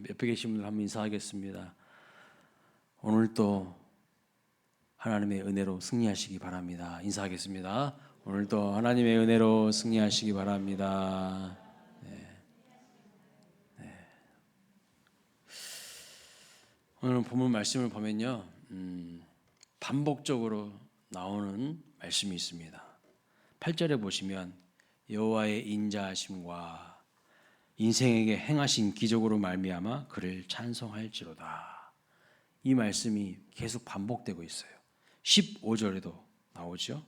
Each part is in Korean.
옆에 계신 분들 한번 인사하겠습니다. 오늘도 하나님의 은혜로 승리하시기 바랍니다. 인사하겠습니다. 오늘도 하나님의 은혜로 승리하시기 바랍니다. 오늘 본문 말씀을 보면요, 반복적으로 나오는 말씀이 있습니다. 8절에 보시면 여호와의 인자하심과 인생에게 행하신 기적으로 말미암아 그를 찬송할지로다. 이 말씀이 계속 반복되고 있어요. 15절에도 나오죠.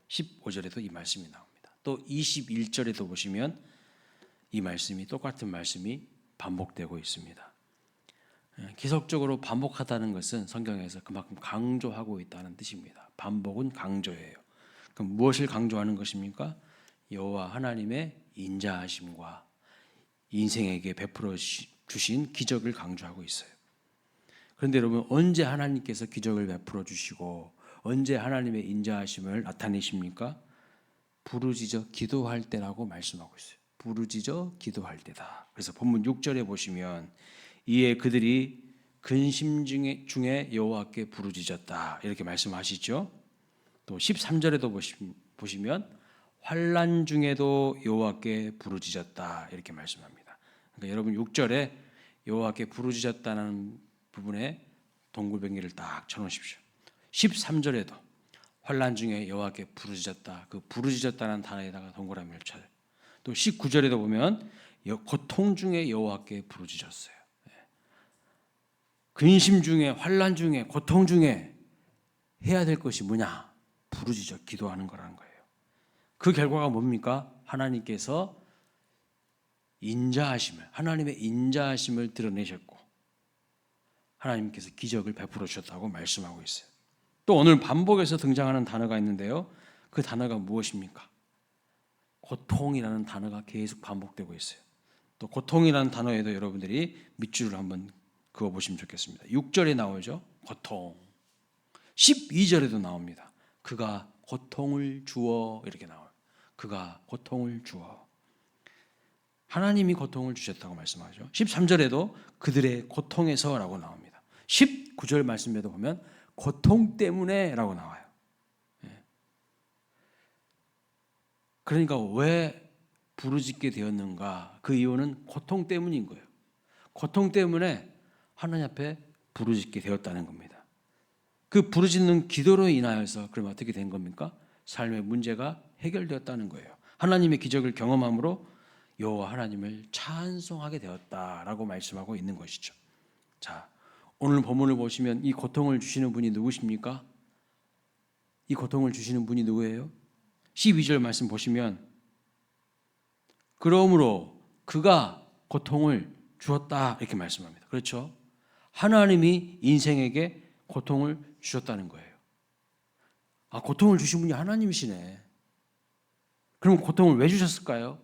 15절에도 이 말씀이 나옵니다. 또 21절에도 보시면 이 말씀이, 똑같은 말씀이 반복되고 있습니다. 계속적으로 반복하다는 것은 성경에서 그만큼 강조하고 있다는 뜻입니다. 반복은 강조예요. 그럼 무엇을 강조하는 것입니까? 여호와 하나님의 인자하심과 인생에게 베풀어 주신 기적을 강조하고 있어요. 그런데 여러분, 언제 하나님께서 기적을 베풀어 주시고 언제 하나님의 인자하심을 나타내십니까? 부르짖어 기도할 때라고 말씀하고 있어요. 부르짖어 기도할 때다. 그래서 본문 6절에 보시면 이에 그들이 근심 중에 여호와께 부르짖었다, 이렇게 말씀하시죠. 또 13절에도 보시면 환난 중에도 여호와께 부르짖었다, 이렇게 말씀합니다. 그러니까 여러분 6절에 여호와께 부르짖었다는 부분에 동글뱅이를 딱 쳐놓으십시오. 13절에도 환난 중에 여호와께 부르짖었다, 그 부르짖었다는 단어에다가 동그라미를 쳐요. 또 19절에도 보면 고통 중에 여호와께 부르짖었어요. 근심 중에, 환난 중에, 고통 중에 해야 될 것이 뭐냐? 부르짖어 기도하는 거라는 거예요. 그 결과가 뭡니까? 하나님께서 하나님의 인자하심을 드러내셨고 하나님께서 기적을 베풀어 주셨다고 말씀하고 있어요. 또 오늘 반복해서 등장하는 단어가 있는데요, 그 단어가 무엇입니까? 고통이라는 단어가 계속 반복되고 있어요. 또 고통이라는 단어에도 여러분들이 밑줄을 한번 그어보시면 좋겠습니다. 6절에 나오죠, 고통. 12절에도 나옵니다. 그가 고통을 주어, 이렇게 나와요. 그가 고통을 주어. 하나님이 고통을 주셨다고 말씀하죠. 13절에도 그들의 고통에서라고 나옵니다. 19절 말씀에도 보면 고통 때문에 라고 나와요. 그러니까 왜 부르짖게 되었는가? 그 이유는 고통 때문인 거예요. 고통 때문에 하나님 앞에 부르짖게 되었다는 겁니다. 그 부르짖는 기도로 인하여서 그럼 어떻게 된 겁니까? 삶의 문제가 해결되었다는 거예요. 하나님의 기적을 경험함으로 여호와 하나님을 찬송하게 되었다라고 말씀하고 있는 것이죠. 자, 오늘 본문을 보시면 이 고통을 주시는 분이 누구십니까? 이 고통을 주시는 분이 누구예요? 12절 말씀 보시면 그러므로 그가 고통을 주었다, 이렇게 말씀합니다. 그렇죠? 하나님이 인생에게 고통을 주셨다는 거예요. 아, 고통을 주신 분이 하나님이시네. 그럼 고통을 왜 주셨을까요?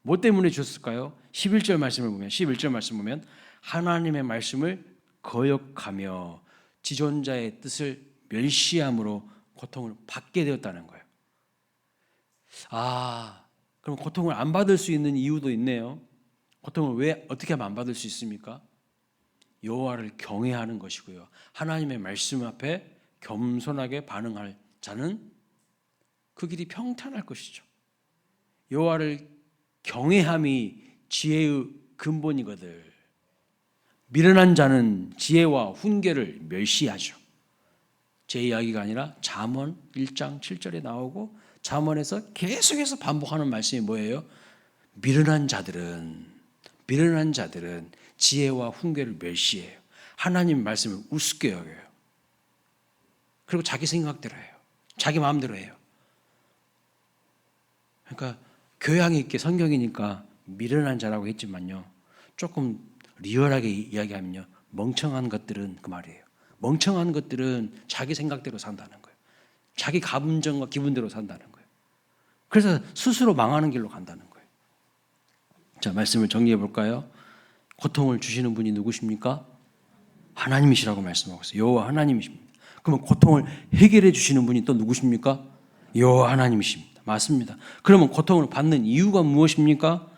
뭐 때문에 주셨을까요? 11절 말씀 보면 하나님의 말씀을 거역하며 지존자의 뜻을 멸시함으로 고통을 받게 되었다는 거예요. 아, 그럼 고통을 안 받을 수 있는 이유도 있네요. 고통을 왜 어떻게 하면 안 받을 수 있습니까? 여호와를 경외하는 것이고요. 하나님의 말씀 앞에 겸손하게 반응할 자는 그 길이 평탄할 것이죠. 여호와를 경외함이 지혜의 근본이거든. 미련한 자는 지혜와 훈계를 멸시하죠. 제 이야기가 아니라 잠언 1장 7절에 나오고 잠언에서 계속해서 반복하는 말씀이 뭐예요? 미련한 자들은 지혜와 훈계를 멸시해요. 하나님 말씀을 우습게 여겨요. 그리고 자기 생각대로 해요. 자기 마음대로 해요. 그러니까 교양이 있게 성경이니까 미련한 자라고 했지만요, 조금 리얼하게 이야기하면요, 멍청한 것들은 그 말이에요. 멍청한 것들은 자기 생각대로 산다는 거예요. 자기 감정과 기분대로 산다는 거예요. 그래서 스스로 망하는 길로 간다는 거예요. 자, 말씀을 정리해 볼까요? 고통을 주시는 분이 누구십니까? 하나님이시라고 말씀하고 있어요. 여호와 하나님이십니다. 그러면 고통을 해결해 주시는 분이 또 누구십니까? 여호와 하나님이십니다. 맞습니다. 그러면 고통을 받는 이유가 무엇입니까?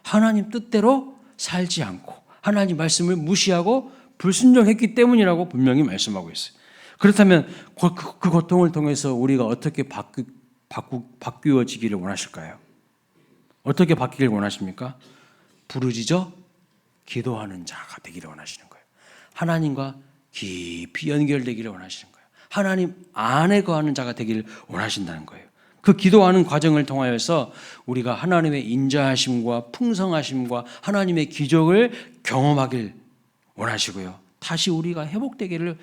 하나님 뜻대로 살지 않고 하나님 말씀을 무시하고 불순종했기 때문이라고 분명히 말씀하고 있어요. 그렇다면 그 고통을 통해서 우리가 어떻게 바뀌어지기를 원하실까요? 어떻게 바뀌길 원하십니까? 부르짖어 기도하는 자가 되기를 원하시는 거예요. 하나님과 깊이 연결되기를 원하시는 거예요. 하나님 안에 거하는 자가 되기를 원하신다는 거예요. 그 기도하는 과정을 통하여서 우리가 하나님의 인자하심과 풍성하심과 하나님의 기적을 경험하길 원하시고요. 다시 우리가 회복되기를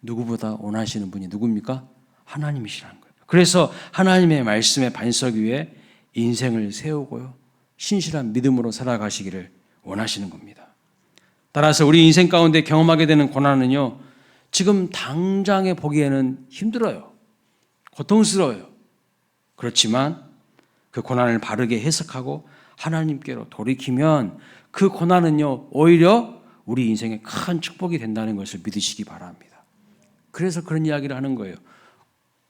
누구보다 원하시는 분이 누굽니까? 하나님이시라는 거예요. 그래서 하나님의 말씀의 반석 위에 인생을 세우고요. 신실한 믿음으로 살아가시기를 원하시는 겁니다. 따라서 우리 인생 가운데 경험하게 되는 고난은요, 지금 당장에 보기에는 힘들어요. 고통스러워요. 그렇지만 그 고난을 바르게 해석하고 하나님께로 돌이키면 그 고난은요, 오히려 우리 인생에 큰 축복이 된다는 것을 믿으시기 바랍니다. 그래서 그런 이야기를 하는 거예요.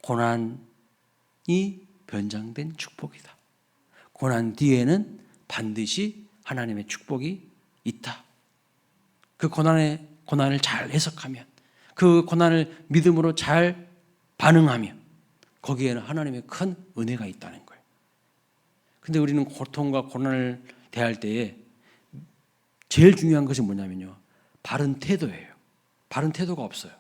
고난이 변장된 축복이다. 고난 뒤에는 반드시 하나님의 축복이 있다. 그 고난을 잘 해석하면, 그 고난을 믿음으로 잘 반응하면 거기에는 하나님의 큰 은혜가 있다는 거예요. 근데 우리는 고통과 고난을 대할 때에 제일 중요한 것이 뭐냐면요, 바른 태도예요. 바른 태도가 없어요.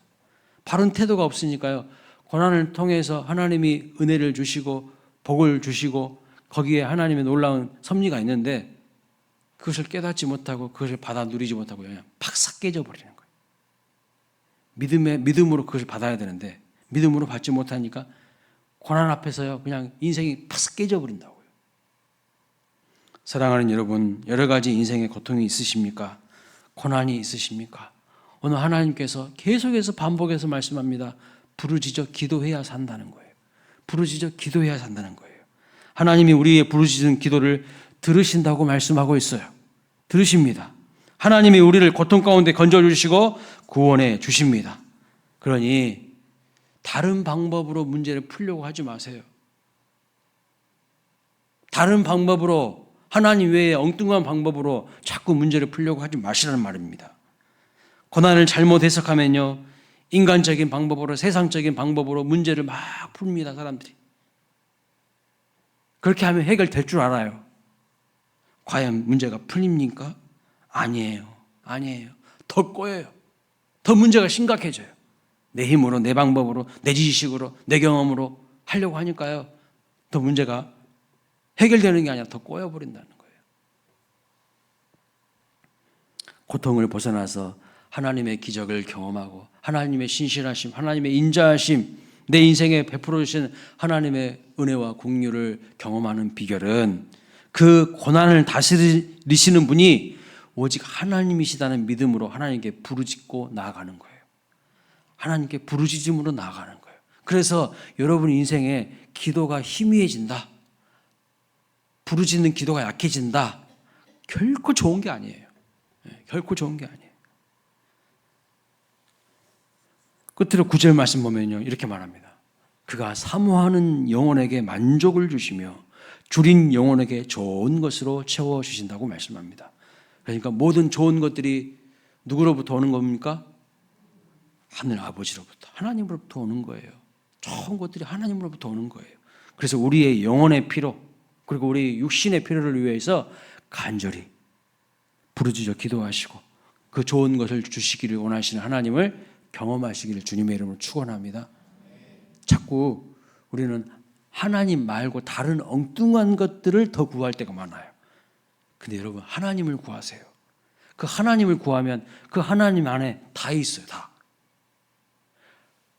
바른 태도가 없으니까요, 고난을 통해서 하나님이 은혜를 주시고 복을 주시고 거기에 하나님의 놀라운 섭리가 있는데 그것을 깨닫지 못하고 그것을 받아 누리지 못하고 그냥 팍싹 깨져버리는 거예요. 믿음으로 그것을 받아야 되는데 믿음으로 받지 못하니까 고난 앞에서요, 그냥 인생이 팍싹 깨져버린다고요. 사랑하는 여러분, 여러 가지 인생의 고통이 있으십니까? 고난이 있으십니까? 오늘 하나님께서 계속해서 반복해서 말씀합니다. 부르짖어 기도해야 산다는 거예요. 부르짖어 기도해야 산다는 거예요. 하나님이 우리의 부르짖은 기도를 들으신다고 말씀하고 있어요. 들으십니다. 하나님이 우리를 고통 가운데 건져주시고 구원해 주십니다. 그러니 다른 방법으로 문제를 풀려고 하지 마세요. 다른 방법으로, 하나님 외에 엉뚱한 방법으로 자꾸 문제를 풀려고 하지 마시라는 말입니다. 고난을 잘못 해석하면요, 인간적인 방법으로, 세상적인 방법으로 문제를 막 풉니다, 사람들이. 그렇게 하면 해결될 줄 알아요. 과연 문제가 풀립니까? 아니에요. 아니에요. 더 꼬여요. 더 문제가 심각해져요. 내 힘으로, 내 방법으로, 내 지식으로, 내 경험으로 하려고 하니까요, 더 문제가 해결되는 게 아니라 더 꼬여버린다는 거예요. 고통을 벗어나서 하나님의 기적을 경험하고 하나님의 신실하심, 하나님의 인자하심, 내 인생에 베풀어 주신 하나님의 은혜와 긍휼을 경험하는 비결은 그 고난을 다스리시는 분이 오직 하나님이시다는 믿음으로 하나님께 부르짖고 나아가는 거예요. 하나님께 부르짖음으로 나아가는 거예요. 그래서 여러분 인생에 기도가 희미해진다, 부르짖는 기도가 약해진다, 결코 좋은 게 아니에요. 결코 좋은 게 아니에요. 끝으로 9절 말씀 보면요, 이렇게 말합니다. 그가 사모하는 영혼에게 만족을 주시며 줄인 영혼에게 좋은 것으로 채워주신다고 말씀합니다. 그러니까 모든 좋은 것들이 누구로부터 오는 겁니까? 하늘 아버지로부터, 하나님으로부터 오는 거예요. 좋은 것들이 하나님으로부터 오는 거예요. 그래서 우리의 영혼의 필요, 그리고 우리 육신의 필요를 위해서 간절히 부르짖어 기도하시고 그 좋은 것을 주시기를 원하시는 하나님을 경험하시기를 주님의 이름으로 축원합니다. 자꾸 우리는 하나님 말고 다른 엉뚱한 것들을 더 구할 때가 많아요. 근데 여러분, 하나님을 구하세요. 그 하나님을 구하면 그 하나님 안에 다 있어요. 다.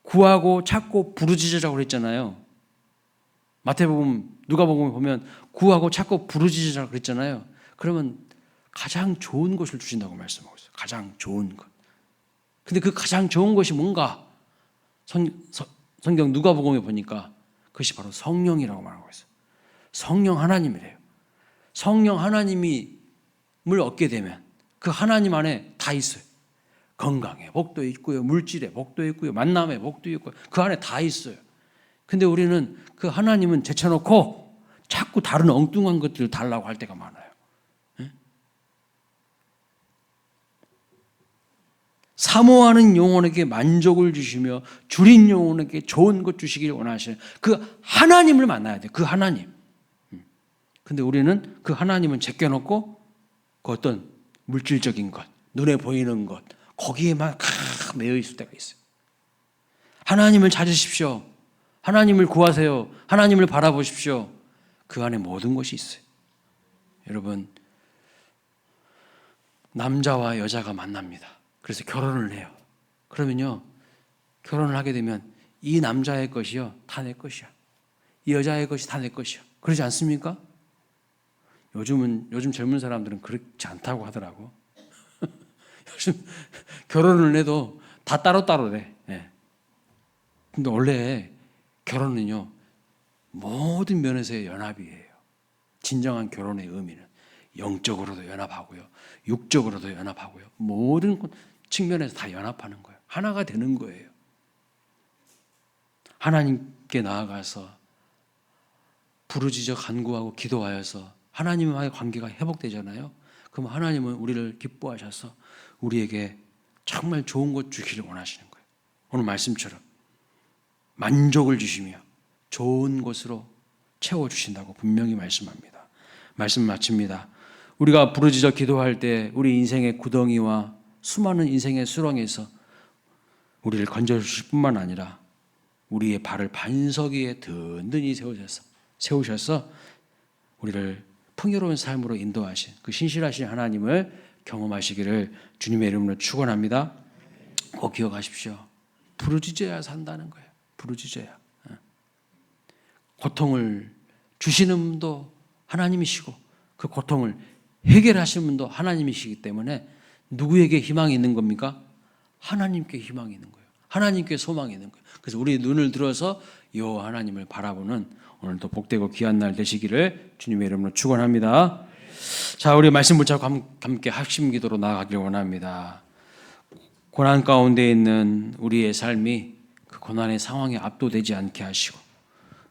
구하고 찾고 부르짖으라고 그랬잖아요. 마태복음, 누가복음 보면 구하고 찾고 부르짖으라고 그랬잖아요. 그러면 가장 좋은 것을 주신다고 말씀하고 있어요. 가장 좋은 것. 근데 그 가장 좋은 것이 뭔가? 성경 누가복음에 보니까 그것이 바로 성령이라고 말하고 있어요. 성령 하나님이래요. 성령 하나님을 얻게 되면 그 하나님 안에 다 있어요. 건강에 복도 있고요, 물질에 복도 있고요, 만남에 복도 있고요, 그 안에 다 있어요. 근데 우리는 그 하나님은 제쳐놓고 자꾸 다른 엉뚱한 것들을 달라고 할 때가 많아요. 사모하는 영혼에게 만족을 주시며 줄인 영혼에게 좋은 것 주시길 원하시는 그 하나님을 만나야 돼요. 그 하나님. 근데 우리는 그 하나님은 제껴놓고 그 어떤 물질적인 것, 눈에 보이는 것, 거기에만 매여 있을 때가 있어요. 하나님을 찾으십시오. 하나님을 구하세요. 하나님을 바라보십시오. 그 안에 모든 것이 있어요. 여러분, 남자와 여자가 만납니다. 그래서 결혼을 해요. 그러면요, 결혼을 하게 되면 이 남자의 것이요, 다 내 것이야. 이 여자의 것이 다 내 것이야. 그러지 않습니까? 요즘 젊은 사람들은 그렇지 않다고 하더라고. 요즘 결혼을 해도 다 따로따로래. 네. 근데 원래 결혼은요, 모든 면에서의 연합이에요. 진정한 결혼의 의미는 영적으로도 연합하고요, 육적으로도 연합하고요, 모든 측면에서 다 연합하는 거예요. 하나가 되는 거예요. 하나님께 나아가서 부르짖어 간구하고 기도하여서 하나님과의 관계가 회복되잖아요. 그럼 하나님은 우리를 기뻐하셔서 우리에게 정말 좋은 것 주기를 원하시는 거예요. 오늘 말씀처럼 만족을 주시며 좋은 것으로 채워주신다고 분명히 말씀합니다. 말씀 마칩니다. 우리가 부르짖어 기도할 때 우리 인생의 구덩이와 수많은 인생의 수렁에서 우리를 건져주실 뿐만 아니라 우리의 발을 반석 위에 든든히 세우셔서 우리를 풍요로운 삶으로 인도하신 그 신실하신 하나님을 경험하시기를 주님의 이름으로 축원합니다. 꼭 기억하십시오. 부르짖어야 산다는 거예요. 부르짖어야. 고통을 주시는 분도 하나님이시고 그 고통을 해결하시는 분도 하나님이시기 때문에 누구에게 희망이 있는 겁니까? 하나님께 희망이 있는 거예요. 하나님께 소망이 있는 거예요. 그래서 우리 눈을 들어서 여호와 하나님을 바라보는 오늘도 복되고 귀한 날 되시기를 주님의 이름으로 축원합니다. 자, 우리 말씀 붙잡고 함께 합심 기도로 나아가길 원합니다. 고난 가운데 있는 우리의 삶이 그 고난의 상황에 압도되지 않게 하시고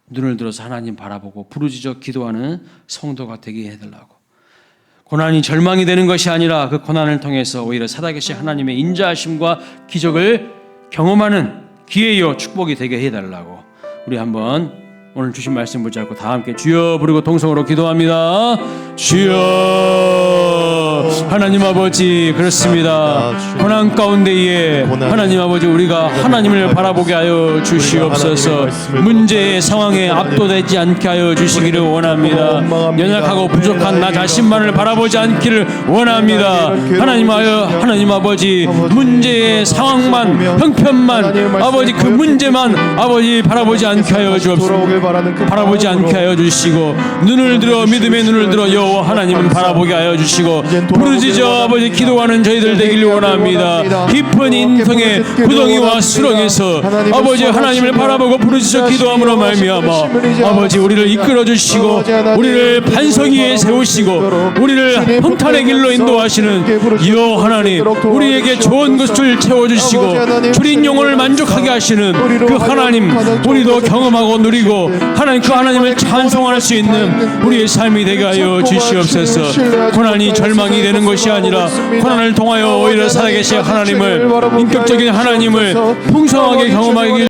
눈을 들어서 하나님 바라보고 부르짖어 기도하는 성도가 되게 해달라고. 고난이 절망이 되는 것이 아니라 그 고난을 통해서 오히려 살아계신 하나님의 인자하심과 기적을 경험하는 기회요 축복이 되게 해달라고. 우리 한번 오늘 주신 말씀 붙잡고 다 함께 주여 부르고 동성으로 기도합니다. 주여. 하나님 아버지, 그렇습니다. 고난 가운데에 하나님 아버지, 우리가 하나님을 바라보게 하여 주시옵소서. 문제의 상황에 압도되지 않게 하여 주시기를 원합니다. 연약하고 부족한 나 자신만을 바라보지 않기를 원합니다. 하나님 아버지, 문제의 상황만, 형편만, 아버지 그 문제만 아버지 바라보지 않게 하여 주옵소서. 바라보지 않게 하여 주시고 눈을 들어 믿음의 눈을 들어 여호와 하나님을 바라보게 하여 주시고 부르짖어 아버지 기도하는 저희들 되기를 원합니다. 깊은 인생의 구덩이와 수렁에서 아버지 하나님을 바라보고 부르짖어 기도함으로 말미암아 아버지 우리를 이끌어 주시고 우리를 반석 위에 세우시고 우리를 평탄의 길로 인도하시는 여호와 하나님, 우리에게 좋은 것을 채워주시고 줄인 영혼을 만족하게 하시는 그 하나님, 우리도 경험하고 누리고 하나님 그 하나님을 찬송할 수 있는 우리의 삶이 되게 하여 주시옵소서. 고난이 절망이 되는 것이 아니라 고난을 통하여 오히려 살아계신 하나님을, 인격적인 하나님을 풍성하게 경험하길